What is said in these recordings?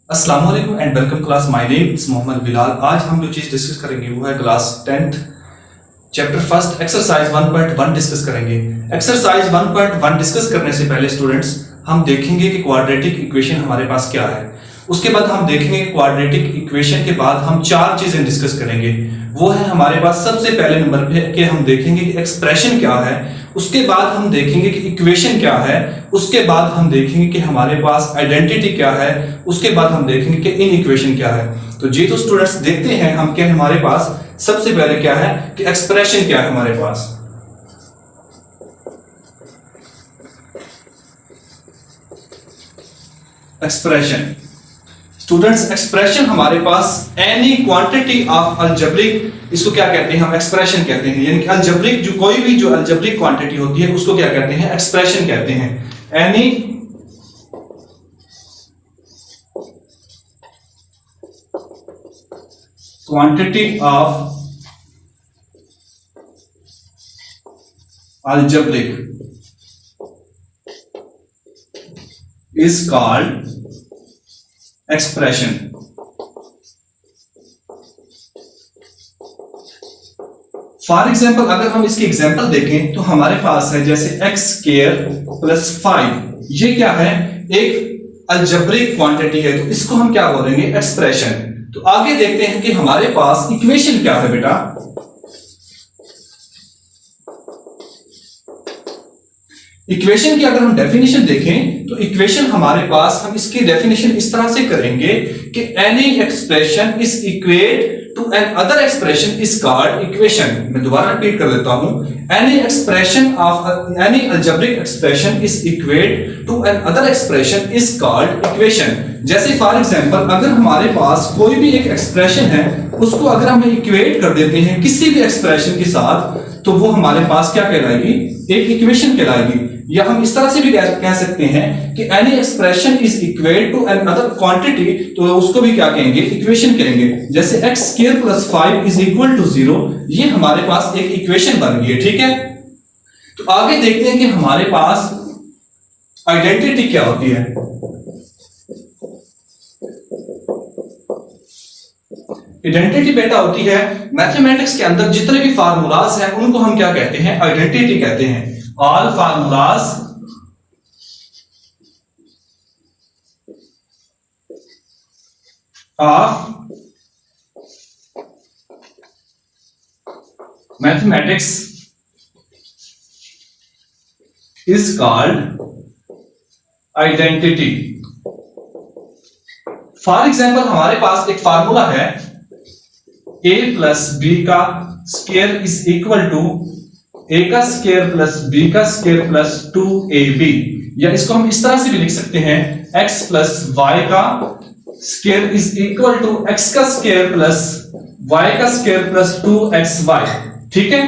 अस्सलाम वालेकुम and welcome class. My name is Mohammad Bilal. आज हम जो चीज डिस्कस करेंगे वो है class 10th chapter first exercise 1.1 discuss करेंगे। एक्सरसाइज 1.1 डिस्कस करने से पहले स्टूडेंट्स हम देखेंगे कि क्वाड्रेटिक इक्वेशन हमारे पास क्या है। उसके बाद हम देखेंगे क्वाड्रेटिक इक्वेशन के बाद हम चार चीजें डिस्कस करेंगे। वो है हमारे पास सबसे पहले नंबर पे कि हम देखेंगे कि एक्सप्रेशन क्या है, उसके बाद हम देखेंगे कि इक्वेशन क्या है, उसके बाद हम देखेंगे कि हमारे पास आइडेंटिटी क्या है, उसके बाद हम देखेंगे कि इन इक्वेशन क्या है। तो जी तो स्टूडेंट्स देखते हैं हम क्या हमारे पास सबसे पहले क्या है कि एक्सप्रेशन क्या है हमारे पास। एक्सप्रेशन स्टूडेंट्स, एक्सप्रेशन हमारे पास एनी क्वांटिटी ऑफ अलजेब्रिक, इसको क्या कहते हैं हम एक्सप्रेशन कहते हैं। यानी कि अलजेब्रिक जो कोई भी जो अलजेब्रिक क्वांटिटी होती है उसको क्या कहते हैं एक्सप्रेशन कहते हैं। Any quantity of algebraic is called expression. For example अगर हम इसकी एग्जाम्पल देखें तो हमारे पास है जैसे एक्स स्क्वायर प्लस 5, ये क्या है एक अलजेब्रिक क्वांटिटी है, तो इसको हम क्या बोलेंगे एक्सप्रेशन। तो आगे देखते हैं कि हमारे पास इक्वेशन क्या है बेटा। इक्वेशन की अगर हम डेफिनेशन देखें तो इक्वेशन हमारे पास हम इसकी डेफिनेशन इस तरह से करेंगे कि any expression is equate to another expression is called equation. मैं दोबारा रिपीट कर देता हूं, any expression of any algebraic expression is equate to another expression is called equation. जैसे फॉर एग्जांपल अगर हमारे पास कोई भी एक एक्सप्रेशन है उसको अगर हम इक्वेट कर देते हैं किसी भी एक्सप्रेशन के साथ तो वो हमारे पास क्या कहलाएगी, एक इक्वेशन कहलाएगी। या हम इस तरह से भी कह सकते हैं कि any expression is equate to another quantity, तो उसको भी क्या कहेंगे इक्वेशन कहेंगे। जैसे x square plus 5 is equal to 0, ये हमारे पास एक इक्वेशन बन गई है। ठीक है, तो आगे देखते हैं कि हमारे पास आइडेंटिटी क्या होती है। आइडेंटिटी बेटा होती है मैथमेटिक्स के अंदर जितने भी फार्मूलाज हैं उनको हम क्या कहते हैं आइडेंटिटी कहते हैं। All formulas of mathematics is called identity. For example हमारे पास एक फार्मूला है a प्लस बी का square is equal to a का स्क्वायर प्लस b का स्क्वायर प्लस 2ab, या इसको हम इस तरह से भी लिख सकते हैं x प्लस y का square is equal to x का स्क्वायर प्लस y का स्क्वायर प्लस 2xy। ठीक है,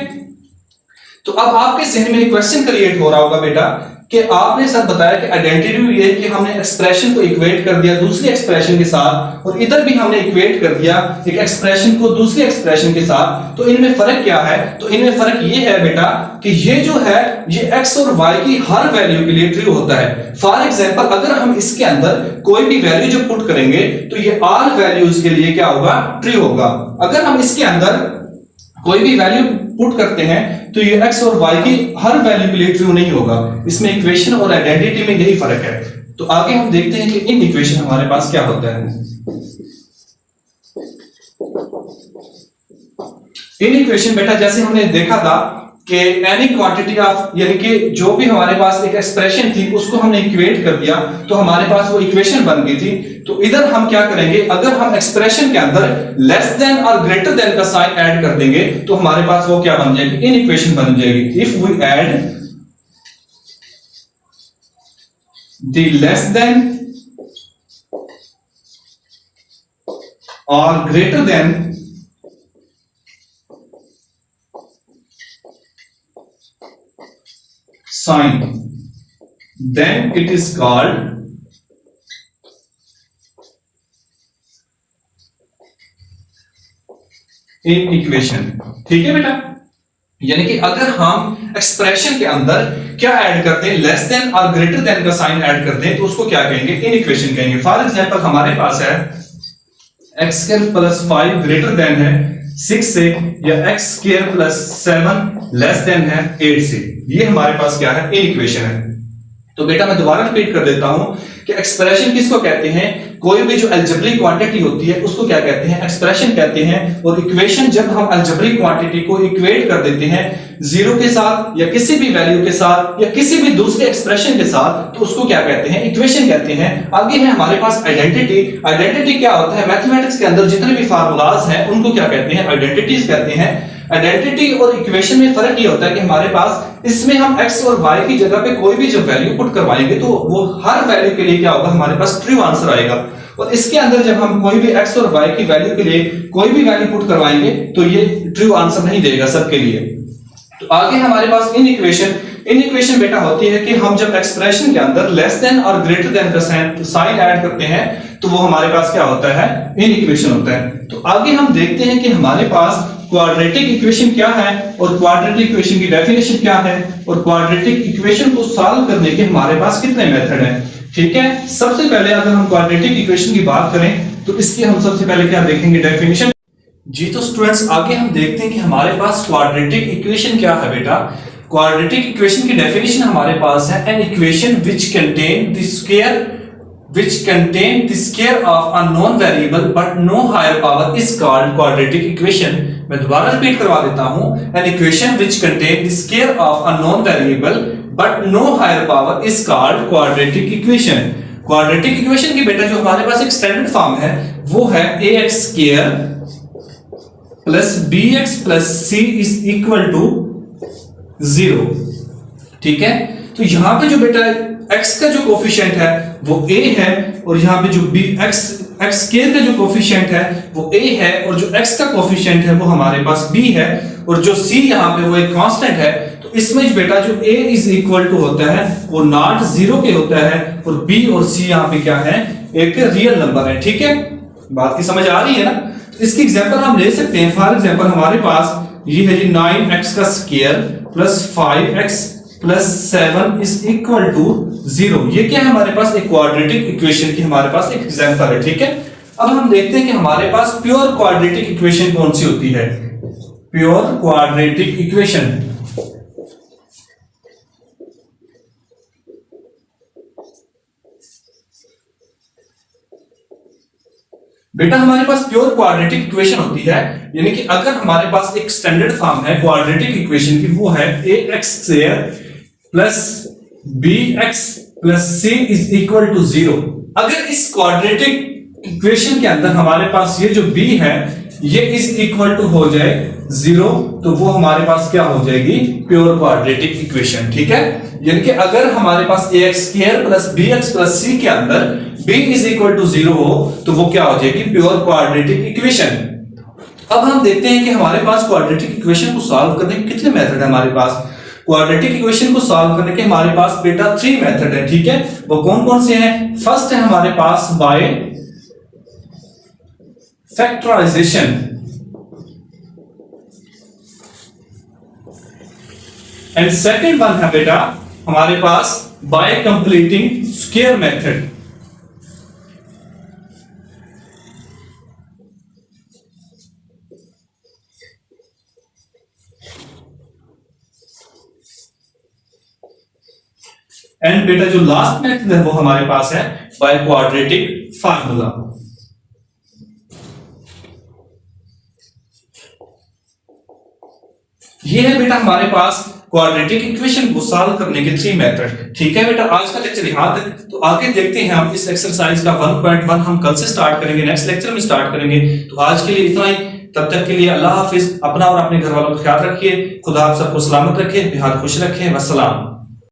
तो अब आपके जहन में एक क्वेश्चन क्रिएट हो रहा होगा बेटा कि आपने सर बताया कि आइडेंटिटी ये है कि हमने एक्सप्रेशन को इक्वेट कर दिया दूसरी एक्सप्रेशन के साथ, और इधर भी हमने इक्वेट कर दिया एक एक्सप्रेशन को दूसरी एक्सप्रेशन के साथ। तो इनमें फर्क क्या है, तो इनमें फर्क ये है बेटा कि ये जो है ये x और y की हर वैल्यू के लिए ट्रू होता है। फॉर एग्जांपल अगर हम इसके अंदर कोई भी वैल्यू जो पुट करेंगे तो ये ऑल वैल्यूज के लिए क्या होगा ट्रू होगा। अगर हम इसके अंदर कोई भी वैल्यू पुट करते हैं तो ये x और y की हर वैल्यू के लिए ट्रू नहीं होगा। इसमें इक्वेशन और आइडेंटिटी में यही फर्क है। तो आगे हम देखते हैं कि इन इक्वेशन हमारे पास क्या होता है। इन इक्वेशन बेटा जैसे हमने देखा था कि एनी क्वांटिटी ऑफ, यानी कि जो भी हमारे पास एक एक्सप्रेशन थी उसको हमने इक्वेट कर दिया तो हमारे पास वो इक्वेशन बन गई थी। तो इधर हम क्या करेंगे, अगर हम एक्सप्रेशन के अंदर लेस देन और ग्रेटर देन का साइन ऐड कर देंगे तो हमारे पास वो क्या बन जाएगी, इन इक्वेशन बन जाएगी। If we add the less than और greater than sign, then it is called in equation। ठीक है बेटा, यानी कि अगर हम एक्सप्रेशन के अंदर क्या ऐड करते हैं, लेस देन और ग्रेटर देन का साइन ऐड करते हैं तो उसको क्या कहेंगे, इन इक्वेशन कहेंगे। फॉर एग्जांपल हमारे पास है x square plus 5 greater than है 6 से, या x square plus 7 less than है 8 से। ये हमारे पास क्या है, इन इक्वेशन है। तो बेटा मैं दोबारा रिपीट कर देता हूं कि एक्सप्रेशन किसको कहते हैं, कोई भी जो अलजेब्रिक क्वांटिटी होती है उसको क्या कहते हैं, एक्सप्रेशन कहते हैं। और इक्वेशन जब हम अलजेब्रिक क्वांटिटी को इक्वेट कर देते हैं जीरो के साथ या किसी भी वैल्यू के साथ या किसी भी दूसरे एक्सप्रेशन के साथ, तो उसको क्या कहते हैं, इक्वेशन कहते हैं। आगे है हमारे पास आइडेंटिटी। आइडेंटिटी क्या होता है, मैथमेटिक्स के अंदर जितने भी फार्मूलाज हैं उनको क्या कहते हैं, आइडेंटिटीज कहते हैं। आइडेंटिटी और इक्वेशन में फर्क ये होता है कि हमारे पास इसमें हम x और y की जगह पे कोई भी जब वैल्यू पुट करवाएंगे तो वो हर वैल्यू के लिए क्या होगा, हमारे पास ट्रू आंसर आएगा। और इसके अंदर जब हम कोई भी x और y की वैल्यू के लिए कोई भी वैल्यू पुट करवाएंगे तो ये ट्रू आंसर नहीं देगा सबके लिए। तो आगे हमारे पास इन इक्वेशन बेटा होती है कि हम जब एक्सप्रेशन के अंदर लेस देन और ग्रेटर देन का साइन ऐड करते हैं तो वो हमारे पास क्या होता है, इन इक्वेशन होता है। तो आगे हम देखते हैं कि हमारे पास क्वाड्रेटिक इक्वेशन क्या है और क्वाड्रेटिक इक्वेशन की डेफिनेशन क्या है और क्वाड्रेटिक इक्वेशन को सॉल्व करने के हमारे पास कितने मेथड हैं। ठीक है, सबसे पहले अगर हम क्वाड्रेटिक इक्वेशन की बात करें तो इसकी हम सबसे पहले क्या देखेंगे, डेफिनेशन। जी तो स्टूडेंट्स आगे हम देखते हैं कि हमारे पास क्वाड्रेटिक इक्वेशन क्या है बेटा। क्वाड्रेटिक इक्वेशन की डेफिनेशन हमारे पास है an equation which contain the square of a non variable but no higher power is called quadratic equation. मैं दोबारा रिपीट करवा देता हूं, an equation which contain the square of a non variable but no higher power is called quadratic equation. Quadratic equation की बेटा जो हमारे पास एक स्टैंडर्ड फॉर्म है वो है ax square plus bx plus c is equal to 0। ठीक है, तो यहां पे जो बेटा x का जो कोफिशिएंट है वो a है और यहां पे जो x स्क्वायर का जो कोफिशिएंट है वो a है और जो x का कोफिशिएंट है वो हमारे पास b है और जो c यहां पे वो एक कांस्टेंट है। तो इसमें बेटा जो a इज इक्वल टू होता है वो नॉट 0 के होता है और b और c यहां पे क्या है, एक रियल नंबर है। ठीक है, बात की समझ आ रही है ना। तो इसकी एग्जांपल हम ले सकते हैं। फॉर एग्जांपल हमारे पास ये है जी 9x का square plus 5x plus 7 is equal to 0। ये क्या है, हमारे पास एक क्वाड्रेटिक इक्वेशन की हमारे पास एक एग्जांपल है। ठीक है, अब हम देखते हैं कि हमारे पास प्योर क्वाड्रेटिक इक्वेशन कौन सी होती है। प्योर क्वाड्रेटिक इक्वेशन बेटा हमारे पास प्योर क्वाड्रेटिक इक्वेशन होती है, यानी कि अगर हमारे पास एक स्टैंडर्ड फॉर्म है क्वाड्रेटिक इक्वेशन की, वो है ax square plus bx plus c is equal to 0। अगर इस क्वाड्रेटिक इक्वेशन के अंदर हमारे पास ये जो b है ये इज इक्वल टू हो जाए 0 तो वो हमारे पास क्या हो जाएगी, प्योर क्वाड्रेटिक इक्वेशन। ठीक है, यानी कि अगर हमारे पास ax square plus bx plus c के अंदर b इज इक्वल टू 0 हो तो वो क्या हो जाएगी, प्योर क्वाड्रेटिक इक्वेशन। अब हम देखते हैं कि हमारे पास क्वाड्रेटिक इक्वेशन को सॉल्व करने के कितने मेथड है हमारे पास। क्वाड्रेटिक इक्वेशन को सॉल्व करने के हमारे पास बेटा 3 मेथड है। ठीक है, वो कौन कौन से हैं। फर्स्ट है हमारे पास by factorization, and second one है बेटा हमारे पास by completing square method. And बेटा जो लास्ट मेथड है वो हमारे पास है बाय क्वाड्रेटिक फार्मूला। ये है बेटा हमारे पास क्वाड्रेटिक इक्वेशन को सॉल्व करने के 3 मेथड। ठीक है बेटा, आज का लेक्चर यहां तक। तो आगे देखते हैं हम इस एक्सरसाइज का 1.1 हम कल से स्टार्ट करेंगे, नेक्स्ट लेक्चर में स्टार्ट करेंगे। तो आज के लिए इतना ही, तब तक के लिए अल्लाह हाफिज। अपना और अपने घर वालों का ख्याल रखिए, खुदा आप सबको सलामत रखे, बेहद खुश रखे। वस्सलाम।